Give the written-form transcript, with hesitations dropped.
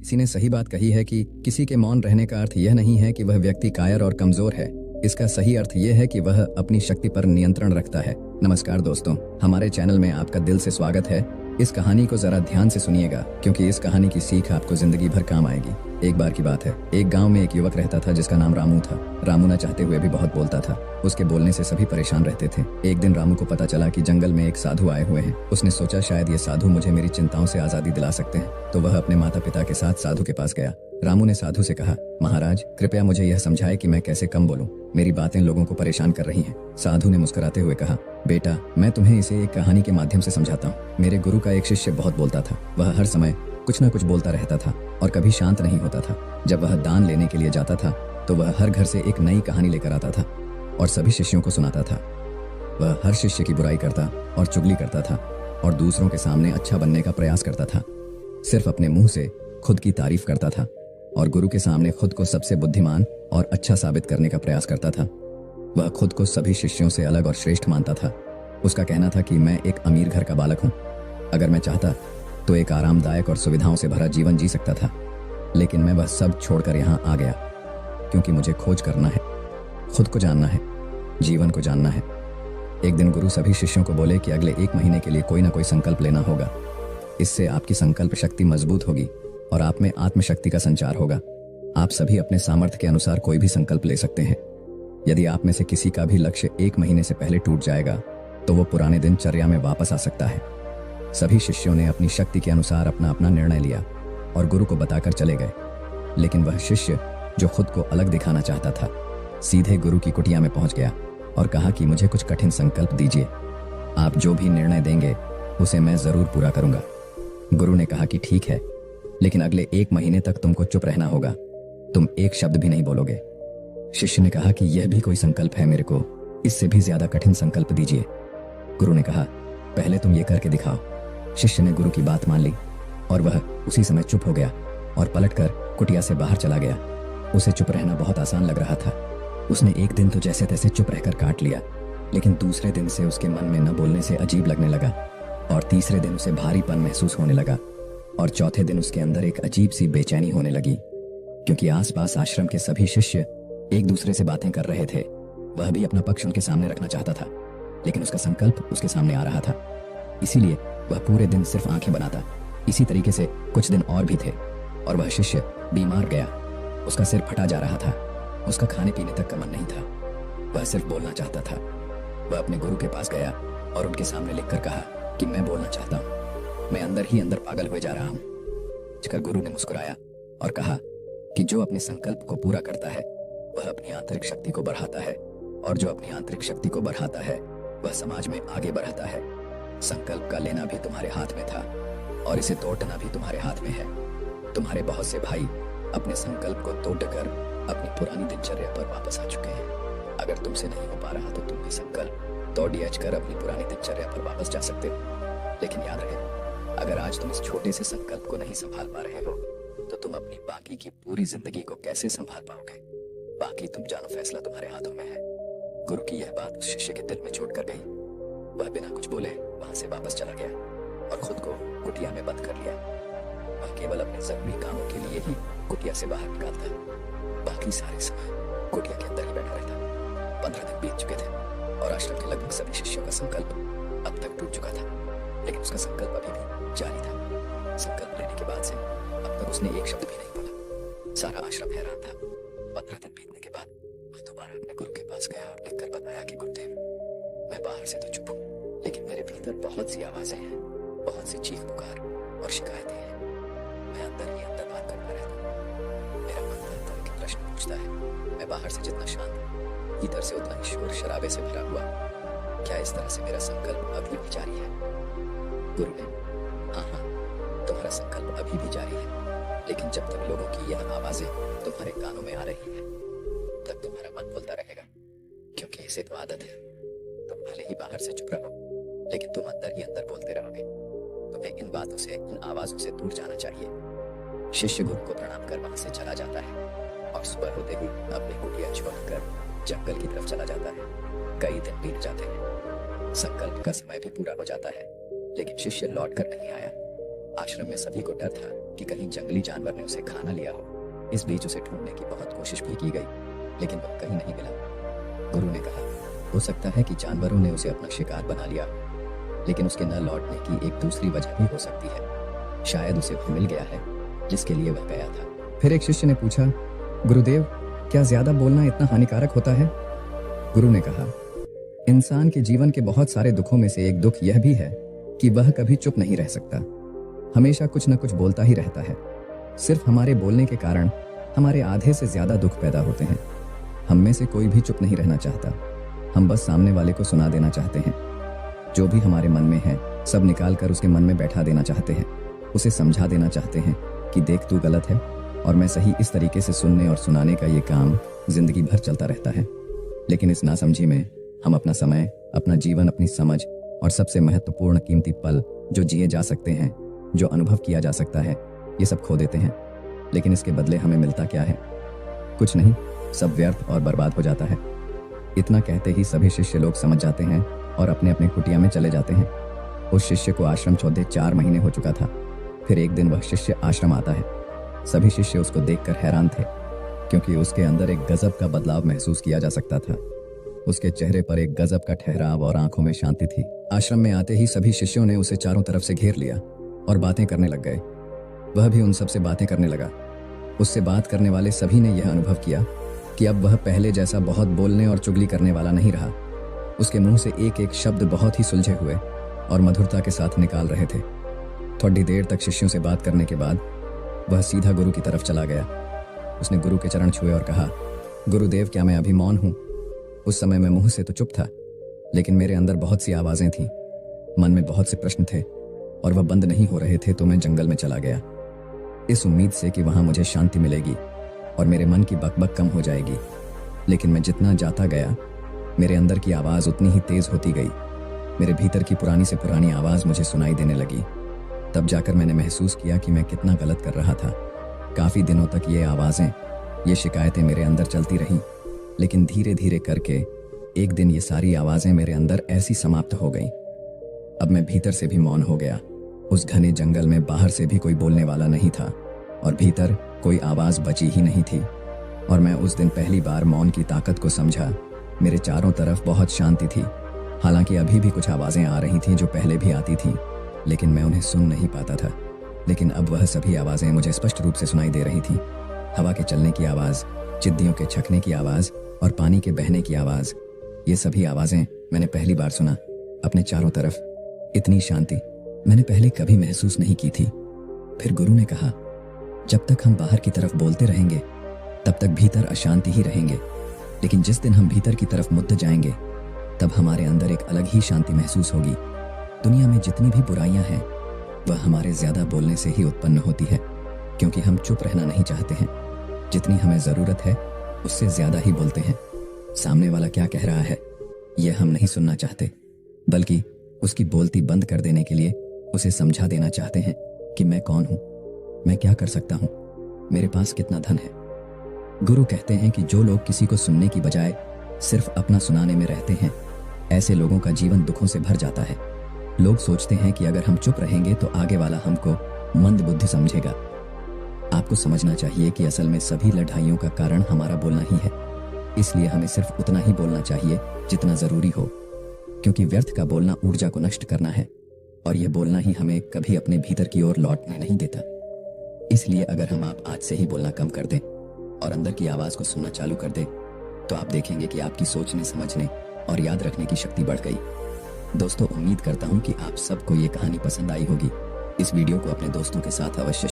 किसी ने सही बात कही है कि किसी के मौन रहने का अर्थ यह नहीं है कि वह व्यक्ति कायर और कमजोर है। इसका सही अर्थ यह है कि वह अपनी शक्ति पर नियंत्रण रखता है। नमस्कार दोस्तों, हमारे चैनल में आपका दिल से स्वागत है। इस कहानी को जरा ध्यान से सुनिएगा, क्योंकि इस कहानी की सीख आपको जिंदगी भर काम आएगी। एक बार की बात है, एक गांव में एक युवक रहता था जिसका नाम रामू था। रामू न चाहते हुए भी बहुत बोलता था। उसके बोलने से सभी परेशान रहते थे। एक दिन रामू को पता चला कि जंगल में एक साधु आए हुए हैं। उसने सोचा शायद ये साधु मुझे मेरी चिंताओं से आजादी दिला सकते हैं, तो वह अपने माता पिता के साथ साधु के पास गया। रामू ने साधु से कहा, महाराज कृपया मुझे यह समझाए कि मैं कैसे कम बोलूं। मेरी बातें लोगों को परेशान कर रही हैं। साधु ने मुस्कुराते हुए कहा, बेटा मैं तुम्हें इसे एक कहानी के माध्यम से समझाता हूँ। मेरे गुरु का एक शिष्य बहुत बोलता था। वह हर समय कुछ न कुछ बोलता रहता था और कभी शांत नहीं होता था। जब वह दान लेने के लिए जाता था तो वह हर घर से एक नई कहानी लेकर आता था और सभी शिष्यों को सुनाता था। वह हर शिष्य की बुराई करता और चुगली करता था और दूसरों के सामने अच्छा बनने का प्रयास करता था। सिर्फ अपने मुंह से खुद की तारीफ करता था और गुरु के सामने खुद को सबसे बुद्धिमान और अच्छा साबित करने का प्रयास करता था। वह खुद को सभी शिष्यों से अलग और श्रेष्ठ मानता था। उसका कहना था कि मैं एक अमीर घर का बालक हूँ। अगर मैं चाहता तो एक आरामदायक और सुविधाओं से भरा जीवन जी सकता था, लेकिन मैं वह सब छोड़कर यहाँ आ गया क्योंकि मुझे खोज करना है, खुद को जानना है, जीवन को जानना है। एक दिन गुरु सभी शिष्यों को बोले कि अगले 1 महीने के लिए कोई ना कोई संकल्प लेना होगा। इससे आपकी संकल्प शक्ति मजबूत होगी और आप में आत्मशक्ति का संचार होगा। आप सभी अपने सामर्थ्य के अनुसार कोई भी संकल्प ले सकते हैं। यदि आप में से किसी का भी लक्ष्य 1 महीने से पहले टूट जाएगा तो वो पुराने दिनचर्या में वापस आ सकता है। सभी शिष्यों ने अपनी शक्ति के अनुसार अपना अपना निर्णय लिया और गुरु को बताकर चले गए। लेकिन वह शिष्य जो खुद को अलग दिखाना चाहता था, सीधे गुरु की कुटिया में पहुंच गया और कहा कि मुझे कुछ कठिन संकल्प दीजिए। आप जो भी निर्णय देंगे उसे मैं जरूर पूरा करूंगा। गुरु ने कहा कि ठीक है, लेकिन अगले 1 महीने तक तुमको चुप रहना होगा। तुम एक शब्द भी नहीं बोलोगे। शिष्य ने कहा कि यह भी कोई संकल्प है, मेरे को इससे भी ज्यादा कठिन संकल्प दीजिए। गुरु ने कहा, पहले तुम ये करके दिखाओ। शिष्य ने गुरु की बात मान ली और वह उसी समय चुप हो गया और पलटकर कुटिया से बाहर चला गया। उसे चुप रहना बहुत आसान लग रहा था। उसने एक दिन तो जैसे तैसे चुप रहकर काट लिया, लेकिन दूसरे दिन से उसके मन में न बोलने से अजीब लगने लगा और तीसरे दिन उसे भारीपन महसूस होने लगा और चौथे दिन उसके अंदर एक अजीब सी बेचैनी होने लगी, क्योंकि आसपास आश्रम के सभी शिष्य एक दूसरे से बातें कर रहे थे। वह भी अपना पक्ष उनके सामने रखना चाहता था, लेकिन उसका संकल्प उसके सामने आ रहा था। इसीलिए वह पूरे दिन सिर्फ आंखें बनाता। इसी तरीके से कुछ दिन और भी थे और वह शिष्य बीमार गया। उसका सिर फटा जा रहा था। उसका खाने पीने तक का मन नहीं था। वह सिर्फ बोलना चाहता था। वह अपने गुरु के पास गया और उनके सामने लिखकर कहा कि मैं बोलना चाहता हूँ, मैं अंदर ही अंदर पागल हुए जा रहा हूँ। इसकर गुरु ने मुस्कुराया और कहा कि जो अपने संकल्प को पूरा करता है वह अपनी आंतरिक शक्ति को बढ़ाता है, और जो अपनी आंतरिक शक्ति को बढ़ाता है वह समाज में आगे बढ़ता है। संकल्प का लेना भी तुम्हारे हाथ में था और इसे तोड़ना भी तुम्हारे हाथ में है। तुम्हारे बहुत से भाई अपने संकल्प को तोड़कर अपनी पुरानी दिनचर्या पर वापस आ चुके हैं। अगर तुमसे नहीं हो पा रहा तो तुम भी संकल्प तोड़ अपनी पुरानी दिनचर्या पर वापस जा सकते हो। लेकिन याद रहे, अगर आज तुम इस छोटे से संकल्प को नहीं संभाल पा रहे हो तो तुम अपनी बाकी की पूरी जिंदगी को कैसे संभाल पाओगे? बाकी तुम जानो, फैसला तुम्हारे हाथों में है। गुरु की यह बात उस शिष्य के दिल में चोट कर गई। वह बिना कुछ बोले वहां से वापस चला गया और खुद को कुटिया में बंद कर लिया। वह केवल अपने जरूरी कामों के लिए ही कुटिया से बाहर निकलता। बाकी सारे समय कुटिया के अंदर ही बैठा रहता। 15 दिन बीत चुके थे और आश्रम के लगभग सभी शिष्यों का संकल्प अब तक टूट चुका था, लेकिन उसका संकल्प अभी भी जारी था। संकल्प लेने के बाद से अब तक उसने एक शब्द भी नहीं बोला। सारा आश्रम हैरान था। 15 दिन बीतने के बाद वह दोबारा अपने गुरु के पास गया और लिखकर बताया कि गुरुदेव, मैं बाहर से तो चुप हूँ, लेकिन मेरे भीतर बहुत सी आवाजें हैं, बहुत सी चीख पुकार और शिकायतें हैं। मैं अंदर ही अंदर बात करता रहता हूँ। मेरा मन हर तरह के प्रश्न पूछता है। मैं बाहर से जितना शांत, भीतर से उतना ही शोर शराबे से भरा हुआ। क्या इस तरह से मेरा संकल्प अभी भी जारी है? गुरु ने, हाँ, तुम्हारा संकल्प अभी भी जारी है, लेकिन जब तक लोगों की यह आवाजें तुम्हारे कानों में आ रही है तब तुम्हारा मन बोलता रहेगा, क्योंकि इसे तो आदत है। तुम भले ही बाहर से चुप रहो, लेकिन तुम अंदर ही अंदर बोलते रहोगे। तुम्हें इन बातों से, इन आवाजों से दूर जाना चाहिए। शिष्य गुरु को प्रणाम कर वहां से चला जाता है और सुबह होते ही अपनी कुटिया छोड़कर जंगल की तरफ चला जाता है। कई दिन बीत जाते हैं। संकल्प का समय भी पूरा हो जाता है, लेकिन शिष्य लौट कर नहीं आया। आश्रम में सभी को डर था कि कहीं जंगली जानवर ने उसे खाना लिया हो। इस बीच उसे ढूंढने की बहुत कोशिश भी की गई, लेकिन वह कहीं नहीं मिला। गुरु ने कहा, हो सकता है कि जानवरों ने उसे अपना शिकार बना लिया, लेकिन उसके न लौटने की एक दूसरी वजह भी हो सकती है। शायद उसे वो मिल गया है जिसके लिए वह गया था। फिर एक शिष्य ने पूछा, गुरुदेव, क्या ज्यादा बोलना इतना हानिकारक होता है? गुरु ने कहा, इंसान के जीवन के बहुत सारे दुखों में से एक दुख यह भी है कि वह कभी चुप नहीं रह सकता। हमेशा कुछ न कुछ बोलता ही रहता है। सिर्फ हमारे बोलने के कारण हमारे आधे से ज्यादा दुख पैदा होते हैं। हम में से कोई भी चुप नहीं रहना चाहता। हम बस सामने वाले को सुना देना चाहते हैं। जो भी हमारे मन में है सब निकाल कर उसके मन में बैठा देना चाहते हैं। उसे समझा देना चाहते हैं कि देख, तू गलत है और मैं सही। इस तरीके से सुनने और सुनाने का ये काम जिंदगी भर चलता रहता है। लेकिन इस नासमझी में हम अपना समय, अपना जीवन, अपनी समझ और सबसे महत्वपूर्ण कीमती पल जो जिए जा सकते हैं, जो अनुभव किया जा सकता है, ये सब खो देते हैं। लेकिन इसके बदले हमें मिलता क्या है? कुछ नहीं, सब व्यर्थ और बर्बाद हो जाता है। इतना कहते ही सभी शिष्य लोग समझ जाते हैं और अपने अपने कुटिया में चले जाते हैं। उस शिष्य को आश्रम छोड़े 4 महीने हो चुका था। फिर एक दिन वह शिष्य आश्रम आता है। सभी शिष्य उसको देखकर हैरान थे, क्योंकि उसके अंदर एक गजब का बदलाव महसूस किया जा सकता था। उसके चेहरे पर एक गजब का ठहराव और आंखों में शांति थी। आश्रम में आते ही सभी शिष्यों ने उसे चारों तरफ से घेर लिया और बातें करने लग गए। वह भी उन सबसे बातें करने लगा। उससे बात करने वाले सभी ने यह अनुभव किया कि अब वह पहले जैसा बहुत बोलने और चुगली करने वाला नहीं रहा। उसके मुंह से एक एक शब्द बहुत ही सुलझे हुए और मधुरता के साथ निकाल रहे थे। थोड़ी देर तक शिष्यों से बात करने के बाद वह सीधा गुरु की तरफ चला गया। उसने गुरु के चरण छुए और कहा, गुरुदेव, क्या मैं अभी मौन हूं? उस समय मैं मुंह से तो चुप था, लेकिन मेरे अंदर बहुत सी आवाजें थीं। मन में बहुत से प्रश्न थे और वह बंद नहीं हो रहे थे। तो मैं जंगल में चला गया, इस उम्मीद से कि वहां मुझे शांति मिलेगी और मेरे मन की बकबक कम हो जाएगी। लेकिन मैं जितना जाता गया, मेरे अंदर की आवाज उतनी ही तेज होती गई। मेरे भीतर की पुरानी से पुरानी आवाज मुझे सुनाई देने लगी। तब जाकर मैंने महसूस किया कि मैं कितना गलत कर रहा था। काफी दिनों तक ये आवाजें, ये शिकायतें मेरे अंदर चलती रहीं, लेकिन धीरे धीरे करके एक दिन ये सारी आवाजें मेरे अंदर ऐसी समाप्त हो गईं। अब मैं भीतर से भी मौन हो गया। उस घने जंगल में बाहर से भी कोई बोलने वाला नहीं था और भीतर कोई आवाज बची ही नहीं थी। और मैं उस दिन पहली बार मौन की ताकत को समझा। मेरे चारों तरफ बहुत शांति थी। हालांकि अभी भी कुछ आवाजें आ रही थीं जो पहले भी आती थीं, लेकिन मैं उन्हें सुन नहीं पाता था। लेकिन अब वह सभी आवाजें मुझे स्पष्ट रूप से सुनाई दे रही थीं। हवा के चलने की आवाज, चिद्दियों के छकने की आवाज और पानी के बहने की आवाज, ये सभी आवाजें मैंने पहली बार सुना। अपने चारों तरफ इतनी शांति मैंने पहले कभी महसूस नहीं की थी। फिर गुरु ने कहा, जब तक हम बाहर की तरफ बोलते रहेंगे तब तक भीतर अशांति ही रहेंगे, लेकिन जिस दिन हम भीतर की तरफ मुद्द जाएंगे तब हमारे अंदर एक अलग ही शांति महसूस होगी। दुनिया में जितनी भी बुराइयां हैं वह हमारे ज्यादा बोलने से ही उत्पन्न होती है, क्योंकि हम चुप रहना नहीं चाहते हैं। जितनी हमें जरूरत है उससे ज्यादा ही बोलते हैं। सामने वाला क्या कह रहा है यह हम नहीं सुनना चाहते, बल्कि उसकी बोलती बंद कर देने के लिए उसे समझा देना चाहते हैं कि मैं कौन हूं, मैं क्या कर सकता हूं, मेरे पास कितना धन है। गुरु कहते हैं कि जो लोग किसी को सुनने की बजाय सिर्फ अपना सुनाने में रहते हैं, ऐसे लोगों का जीवन दुखों से भर जाता है। लोग सोचते हैं कि अगर हम चुप रहेंगे तो आगे वाला हमको मंद बुद्धि समझेगा। आपको समझना चाहिए कि असल में सभी लड़ाइयों का कारण हमारा बोलना ही है। इसलिए हमें सिर्फ उतना ही बोलना चाहिए जितना जरूरी हो, क्योंकि व्यर्थ का बोलना ऊर्जा को नष्ट करना है और यह बोलना ही हमें कभी अपने भीतर की ओर लौटने नहीं देता। इसलिए अगर आप आज से ही बोलना कम कर दें और अंदर की आवाज को सुनना चालू कर दें, तो आप देखेंगे कि आपकी सोचने, समझने और याद रखने की शक्ति बढ़ गई। दोस्तों, उम्मीद करता हूं कि आप सबको ये कहानी पसंद आई होगी। इस वीडियो को अपने दोस्तों के साथ अवश्य